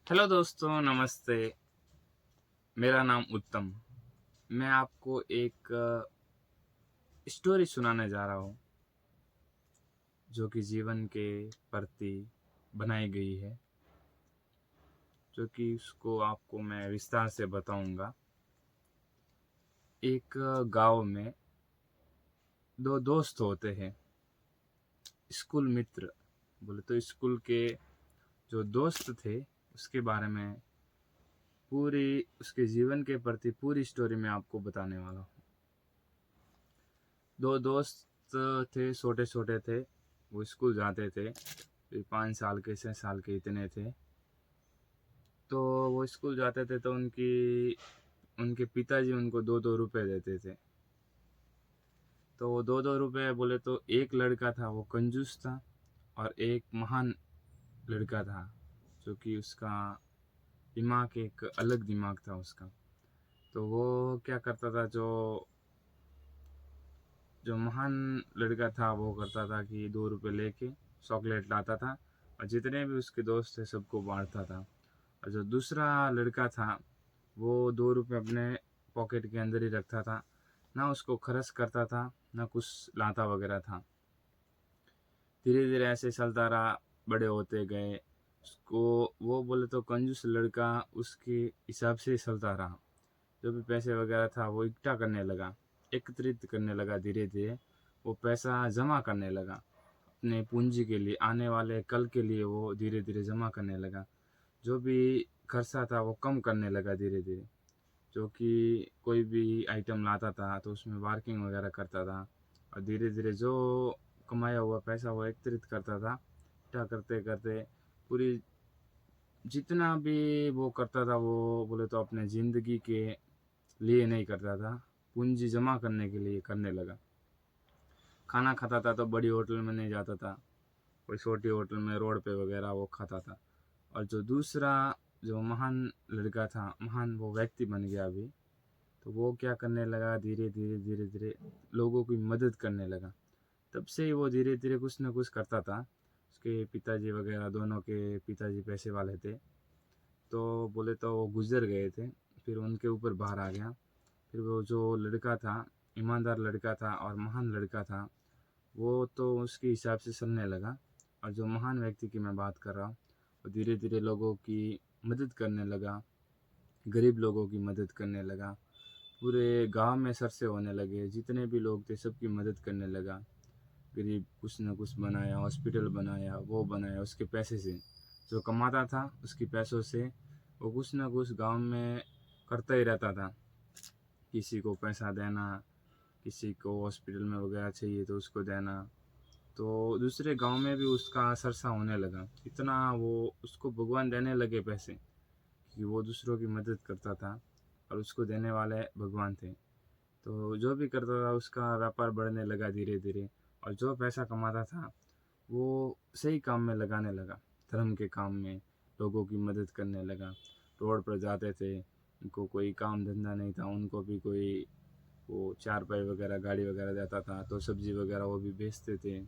Hello दोस्तों, नमस्ते। मेरा नाम उत्तम। मैं आपको एक स्टोरी सुनाने जा रहा हूँ, जो कि जीवन के प्रति बनाई गई है, जो कि उसको आपको मैं विस्तार से बताऊँगा। एक गाँव में 2 दोस्त होते हैं, स्कूल मित्र। बोले तो स्कूल के जो दोस्त थे, उसके बारे में पूरी उसके जीवन के प्रति पूरी स्टोरी मैं आपको बताने वाला हूँ। 2 दोस्त थे, छोटे-छोटे थे। वो स्कूल जाते थे। 5 साल के, 6 साल के इतने थे। तो वो स्कूल जाते थे तो उनके पिताजी उनको 2-2 रुपए देते थे। तो वो 2-2 रुपए बोले तो एक लड़का था वो कंजूस था और एक महान लड़का था, जो कि उसका दिमाग एक अलग दिमाग था उसका। तो वो क्या करता था, जो जो महान लड़का था वो करता था कि 2 रुपए लेके चॉकलेट लाता था और जितने भी उसके दोस्त थे सबको बाँटता था। और जो दूसरा लड़का था, वो 2 रुपए अपने पॉकेट के अंदर ही रखता था, ना उसको खर्च करता था, ना कुछ लाता वगैरह था। धीरे-धीरे ऐसे चलता रहा, बड़े होते गए। उसको वो बोले तो कंजूस लड़का उसके हिसाब से ही चलता रहा। जो भी पैसे वगैरह था वो इकट्ठा करने लगा, एकत्रित करने लगा धीरे-धीरे। वो पैसा जमा करने लगा, अपने पूँजी के लिए, आने वाले कल के लिए वो धीरे-धीरे जमा करने लगा। जो भी खर्चा था वो कम करने लगा धीरे-धीरे। जो कि कोई भी आइटम लाता था तो उसमें मार्किंग वगैरह करता था और धीरे-धीरे जो कमाया हुआ पैसा वो एकत्रित करता था। इकट्ठा करते-करते पूरी जितना भी वो करता था, वो बोले तो अपने ज़िंदगी के लिए नहीं करता था, पूँजी जमा करने के लिए करने लगा। खाना खाता था तो बड़ी होटल में नहीं जाता था, कोई छोटी होटल में रोड पे वगैरह वो खाता था। और जो दूसरा जो महान लड़का था, महान वो व्यक्ति बन गया अभी, तो वो क्या करने लगा, धीरे-धीरे, धीरे-धीरे लोगों की मदद करने लगा। तब से ही वो धीरे-धीरे कुछ न कुछ करता था। उसके पिताजी वगैरह दोनों के पिताजी पैसे वाले थे, तो बोले तो वो गुज़र गए थे, फिर उनके ऊपर भार आ गया। फिर वो जो लड़का था, ईमानदार लड़का था और महान लड़का था, वो तो उसके हिसाब से चलने लगा। और जो महान व्यक्ति की मैं बात कर रहा हूँ, वो धीरे-धीरे लोगों की मदद करने लगा, गरीब लोगों की मदद करने लगा। पूरे गाँव में चर्चे होने लगे, जितने भी लोग थे सबकी मदद करने लगा। गरीब कुछ न कुछ बनाया, हॉस्पिटल बनाया, वो बनाया उसके पैसे से। जो कमाता था उसके पैसों से वो कुछ न कुछ गाँव में करता ही रहता था। किसी को पैसा देना, किसी को हॉस्पिटल में वगैरह चाहिए तो उसको देना। तो दूसरे गाँव में भी उसका चर्चा होने लगा। इतना वो उसको भगवान देने लगे पैसे, कि वो दूसरों की मदद करता था और उसको देने वाले भगवान थे। तो जो भी करता था उसका व्यापार बढ़ने लगा धीरे-धीरे और जो पैसा कमाता था, वो सही काम में लगाने लगा, धर्म के काम में, लोगों की मदद करने लगा। रोड पर जाते थे, उनको कोई काम धंधा नहीं था, उनको भी कोई वो चारपाई वगैरह, गाड़ी वगैरह देता था, तो सब्ज़ी वगैरह वो भी बेचते थे।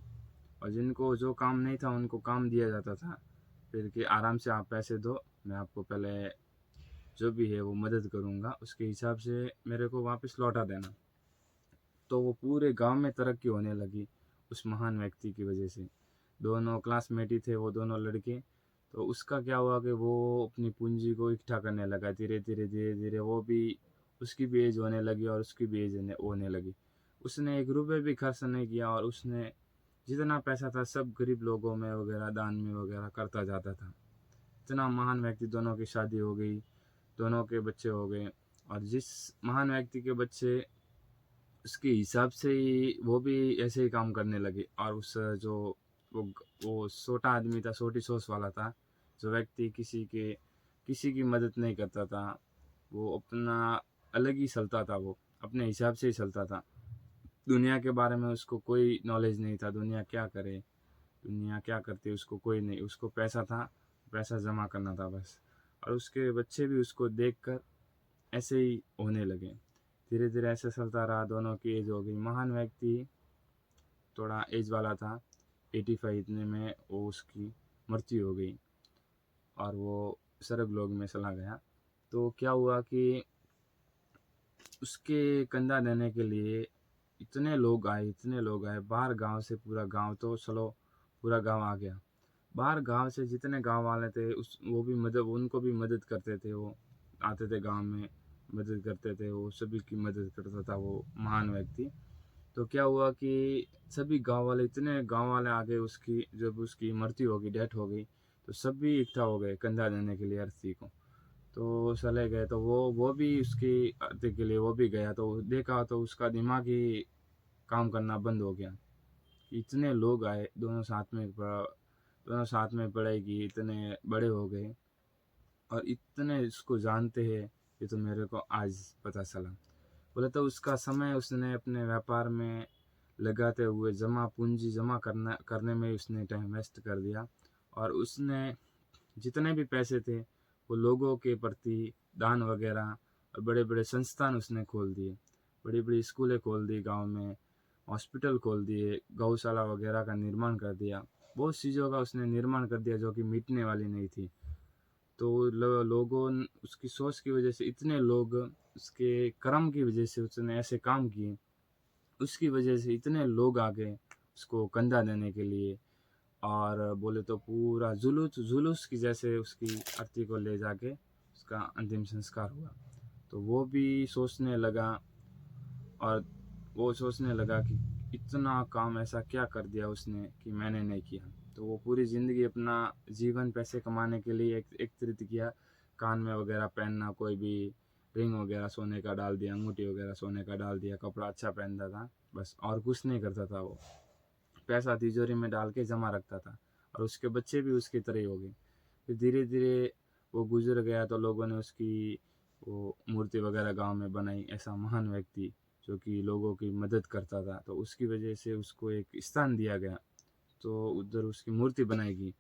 और जिनको जो काम नहीं था उनको काम दिया जाता था, फिर कि आराम से आप पैसे दो, मैं आपको पहले जो भी है वो मदद करूँगा, उसके हिसाब से मेरे को वापस लौटा देना। तो वो पूरे गाँव में तरक्की होने लगी उस महान व्यक्ति की वजह से। दोनों क्लासमेट ही थे वो दोनों लड़के। तो उसका क्या हुआ कि वो अपनी पूँजी को इकट्ठा करने लगा धीरे-धीरे, धीरे-धीरे। वो भी उसकी भी एज होने लगी और उसकी भी एज होने लगी। उसने 1 रुपए भी खर्च नहीं किया और उसने जितना पैसा था सब गरीब लोगों में वगैरह, दान में वगैरह करता जाता था। इतना महान व्यक्ति, दोनों की शादी हो गई, दोनों के बच्चे हो गए और जिस महान व्यक्ति के बच्चे, उसके हिसाब से ही वो भी ऐसे ही काम करने लगे। और उस जो वो छोटा आदमी था, छोटी सोच वाला था, जो व्यक्ति किसी की मदद नहीं करता था, वो अपना अलग ही चलता था, वो अपने हिसाब से ही चलता था। दुनिया के बारे में उसको कोई नॉलेज नहीं था, दुनिया क्या करे, दुनिया क्या करती है उसको कोई नहीं, उसको पैसा था, पैसा जमा करना था बस। और उसके बच्चे भी उसको देखकर ऐसे ही होने लगे। धीरे-धीरे ऐसे चलता रहा, दोनों की एज हो गई। महान व्यक्ति थोड़ा एज वाला था, 85 इतने में वो उसकी मृत्यु हो गई और वो सरग लोग में चला गया। तो क्या हुआ कि उसके कंधा देने के लिए इतने लोग आए बाहर गांव से, पूरा गांव तो चलो पूरा गांव आ गया। बाहर गांव से जितने गांव वाले थे उस वो भी मदद, उनको भी मदद करते थे। वो आते थे गांव में, मदद करते थे, वो सभी की मदद करता था वो महान व्यक्ति। तो क्या हुआ कि सभी गांव वाले, इतने गांव वाले आ गए उसकी, जब उसकी मृत्यु हो गई, डेथ हो गई, तो सभी इकट्ठा हो गए कंधा देने के लिए अर्थी को। तो चले गए, तो वो भी उसकी अर्थी के लिए वो भी गया। तो देखा तो उसका दिमाग ही काम करना बंद हो गया। इतने लोग आए, दोनों साथ में पढ़ाई की, इतने बड़े हो गए और इतने इसको जानते हैं, ये तो मेरे को आज पता चला। बोले तो उसका समय उसने अपने व्यापार में लगाते हुए पूंजी जमा करने में उसने टाइम वेस्ट कर दिया। और उसने जितने भी पैसे थे वो लोगों के प्रति दान वगैरह, और बड़े बड़े संस्थान उसने खोल दिए, बड़ी बड़ी स्कूलें खोल दी गांव में, हॉस्पिटल खोल दिए, गौशाला वगैरह का निर्माण कर दिया, बहुत चीज़ों का उसने निर्माण कर दिया जो कि मिटने वाली नहीं थी। तो लोगों उसकी सोच की वजह से, इतने लोग उसके कर्म की वजह से उसने ऐसे काम किए, उसकी वजह से इतने लोग आ गए उसको कंधा देने के लिए। और बोले तो पूरा जुलूस जुलूस की जैसे उसकी अर्थी को ले जाके उसका अंतिम संस्कार हुआ। तो वो भी सोचने लगा, और वो सोचने लगा कि इतना काम ऐसा क्या कर दिया उसने कि मैंने नहीं किया। तो वो पूरी ज़िंदगी अपना जीवन पैसे कमाने के लिए एकत्रित किया। कान में वगैरह पहनना, कोई भी रिंग वगैरह सोने का डाल दिया, अंगूठी वगैरह सोने का डाल दिया, कपड़ा अच्छा पहनता था बस, और कुछ नहीं करता था। वो पैसा तिजोरी में डाल के जमा रखता था, और उसके बच्चे भी उसकी तरह ही हो गए। फिर धीरे धीरे वो गुजर गया, तो लोगों ने उसकी वो मूर्ति वगैरह गांव में बनाई। ऐसा महान व्यक्ति जो कि लोगों की मदद करता था, तो उसकी वजह से उसको एक स्थान दिया गया, तो उधर उसकी मूर्ति बनाएगी।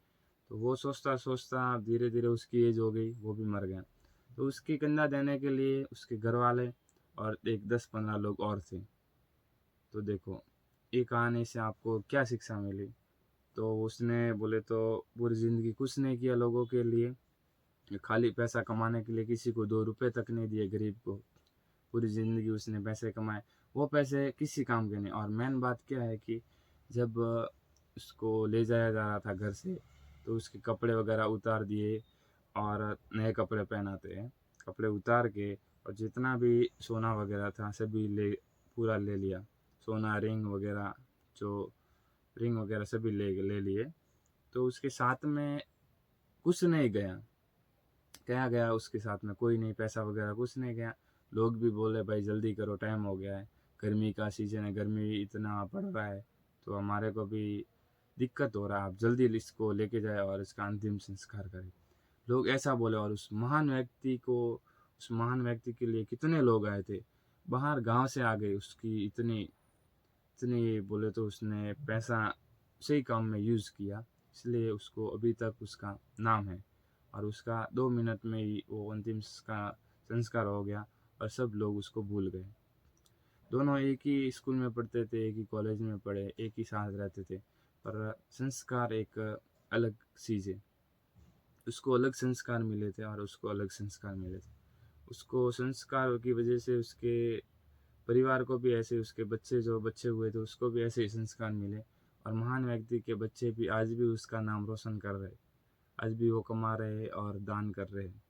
तो वो सोचता सोचता धीरे धीरे उसकी एज हो गई, वो भी मर गया। तो उसकी कंधा देने के लिए उसके घर वाले और एक 10-15 लोग और थे। तो देखो, ये कहानी से आपको क्या शिक्षा मिली? तो उसने बोले तो पूरी ज़िंदगी कुछ नहीं किया लोगों के लिए, खाली पैसा कमाने के लिए, किसी को 2 रुपए तक नहीं दिए गरीब को। पूरी ज़िंदगी उसने पैसे कमाए, वो पैसे किसी काम के नहीं। और मेन बात क्या है कि जब उसको ले जाया जा रहा था घर से, तो उसके कपड़े वगैरह उतार दिए और नए कपड़े पहनाते हैं, कपड़े उतार के, और जितना भी सोना वगैरह था सभी पूरा ले लिया। सोना, रिंग वगैरह सभी ले ले लिए। तो उसके साथ में कुछ नहीं गया। क्या गया उसके साथ में? कोई नहीं, पैसा वगैरह कुछ नहीं गया। लोग भी बोले भाई जल्दी करो, टाइम हो गया है, गर्मी का सीजन है, गर्मी इतना पड़ रहा है, तो हमारे को भी दिक्कत हो रहा है, आप जल्दी इसको लेके जाए और इसका अंतिम संस्कार करें। लोग ऐसा बोले, और उस महान व्यक्ति के लिए कितने लोग आए थे, बाहर गांव से आ गए। उसकी इतनी इतनी बोले तो उसने पैसा सही काम में यूज़ किया, इसलिए उसको अभी तक उसका नाम है। और उसका 2 मिनट में ही वो अंतिम संस्कार हो गया, और सब लोग उसको भूल गए। दोनों एक ही स्कूल में पढ़ते थे, एक ही कॉलेज में पढ़े, एक ही साथ रहते थे, पर संस्कार एक अलग चीज़ है। उसको अलग संस्कार मिले थे और उसको अलग संस्कार मिले थे। उसको संस्कार की वजह से उसके परिवार को भी ऐसे, उसके बच्चे हुए थे उसको भी ऐसे ही संस्कार मिले। और महान व्यक्ति के बच्चे भी आज भी उसका नाम रोशन कर रहे, आज भी वो कमा रहे हैं और दान कर रहे हैं।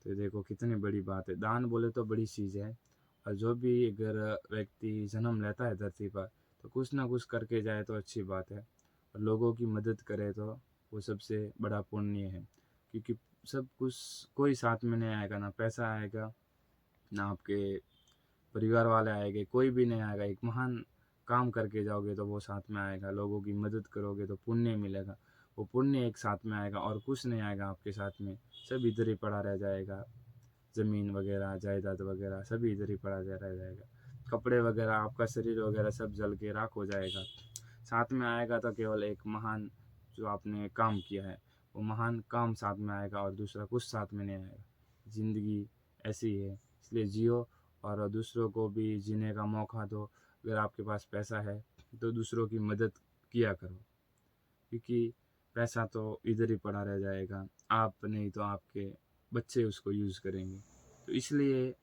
तो देखो कितनी बड़ी बात है, दान बोले तो बड़ी चीज़ है। और जो भी अगर व्यक्ति जन्म लेता है धरती पर, तो कुछ ना कुछ करके जाए तो अच्छी बात है, और लोगों की मदद करे तो वो सबसे बड़ा पुण्य है। क्योंकि सब कुछ कोई साथ में नहीं आएगा, ना पैसा आएगा, ना आपके परिवार वाले आएंगे, कोई भी नहीं आएगा। एक महान काम करके जाओगे तो वो साथ में आएगा, लोगों की मदद करोगे तो पुण्य मिलेगा, वो पुण्य एक साथ में आएगा, और कुछ नहीं आएगा आपके साथ में, सब इधर ही पड़ा रह जाएगा। ज़मीन वगैरह, जायदाद वगैरह सब इधर ही पड़ा रह जाएगा, कपड़े वगैरह, आपका शरीर वगैरह सब जल के राख हो जाएगा। साथ में आएगा तो केवल एक महान जो आपने काम किया है, वो महान काम साथ में आएगा, और दूसरा कुछ साथ में नहीं आएगा। ज़िंदगी ऐसी है, इसलिए जियो और दूसरों को भी जीने का मौका दो। अगर आपके पास पैसा है तो दूसरों की मदद किया करो, क्योंकि पैसा तो इधर ही पड़ा रह जाएगा, आप नहीं तो आपके बच्चे उसको यूज़ करेंगे। तो इसलिए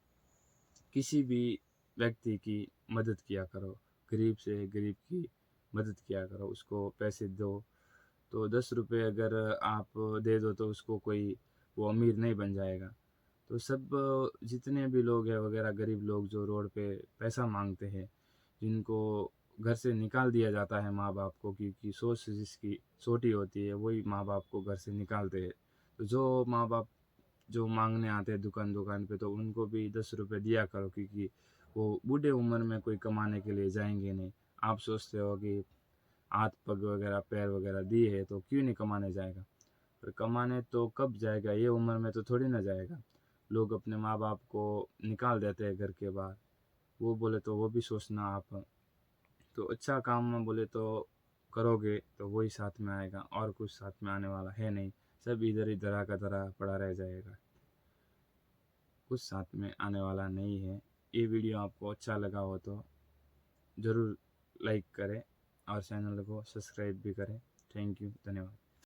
किसी भी व्यक्ति की मदद किया करो, गरीब से गरीब की मदद किया करो, उसको पैसे दो। तो 10 रुपये अगर आप दे दो तो उसको कोई वो अमीर नहीं बन जाएगा। तो सब जितने भी लोग हैं वगैरह गरीब लोग जो रोड पे पैसा मांगते हैं, जिनको घर से निकाल दिया जाता है माँ बाप को, क्योंकि सोच जिसकी छोटी होती है वही माँ बाप को घर से निकालते हैं। तो जो माँ बाप जो मांगने आते हैं दुकान दुकान पे, तो उनको भी 10 रुपये दिया करो, क्योंकि वो बूढ़े उम्र में कोई कमाने के लिए जाएंगे नहीं। आप सोचते हो कि हाथ पग वगैरह पैर वगैरह दिए है तो क्यों नहीं कमाने जाएगा, पर कमाने तो कब जाएगा, ये उम्र में तो थोड़ी ना जाएगा। लोग अपने माँ बाप को निकाल देते हैं घर के बाहर, वो बोले तो वो भी सोचना आप। तो अच्छा काम में बोले तो करोगे तो वही साथ में आएगा, और कुछ साथ में आने वाला है नहीं। सब इधर ही धरा का धरा पड़ा रह जाएगा, कुछ साथ में आने वाला नहीं है। ये वीडियो आपको अच्छा लगा हो तो ज़रूर लाइक करें और चैनल को सब्सक्राइब भी करें। थैंक यू, धन्यवाद।